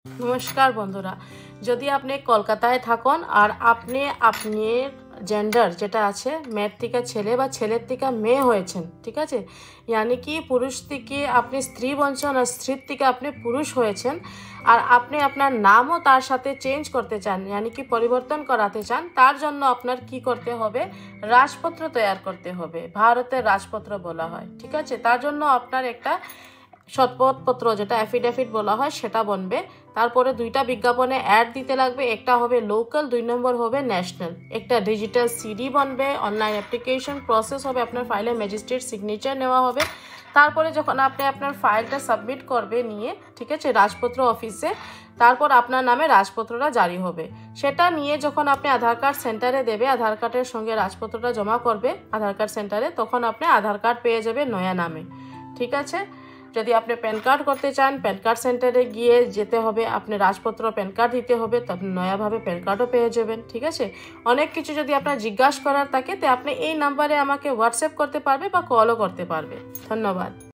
নমস্কার বন্ধুরা, যদি আপনি কলকাতায় থাকুন আর আপনি আপনার জেন্ডার যেটা আছে মেয়ের থেকে ছেলে বা ছেলের থেকে মেয়ে হয়েছেন, ঠিক আছে, यानी কি পুরুষ থেকে আপনি স্ত্রী বনছেন আর স্ত্রীর থেকে আপনি পুরুষ হয়েছেন, আর আপনি আপনার নামও তার সাথে চেঞ্জ করতে চান, यानी কি পরিবর্তন করাতে চান, তার জন্য আপনার কি করতে হবে, রাজপত্র তৈরি করতে হবে। ভারতের রাজপত্র বলা হয়, ঠিক আছে। তার জন্য আপনার একটা শপথপত্র যেটা অ্যাফিডেভিট বলা হয় সেটা বনবে। তারপরে দুইটা বিজ্ঞাপনে অ্যাড দিতে লাগবে, একটা হবে লোকাল, 2 নম্বর হবে ন্যাশনাল। একটা ডিজিটাল সিডি বনবে, অনলাইন অ্যাপ্লিকেশন প্রসেস হবে, আপনার ফাইলে ম্যাজিস্ট্রেট সিগনেচার নেওয়া হবে। তারপরে যখন আপনি আপনার ফাইলটা সাবমিট করবে নিয়ে, ঠিক আছে, রাজপত্র অফিসে, তারপর আপনার নামে রাজপত্রটা জারি হবে। সেটা নিয়ে যখন আপনি আধার কার্ড সেন্টারে দেবে, আধার কার্ডের সঙ্গে রাজপত্রটা জমা করবে আধার কার্ড সেন্টারে, তখন আপনি আধার কার্ড পেয়ে যাবে নয়া নামে, ঠিক আছে। যদি আপনি প্যান কার্ড করতে চান, প্যান কার্ড সেন্টারে গিয়ে যেতে হবে, আপনি রাজপত্র প্যান কার্ড দিতে হবে, তখন নয়াভাবে প্যান কার্ডও পেয়ে যাবেন, ঠিক আছে। অনেক কিছু যদি আপনার জিজ্ঞাসা করার থাকে তো আপনি এই নাম্বারে আমাকে হোয়াটসঅ্যাপ করতে পারবে বা কলও করতে পারবে। ধন্যবাদ।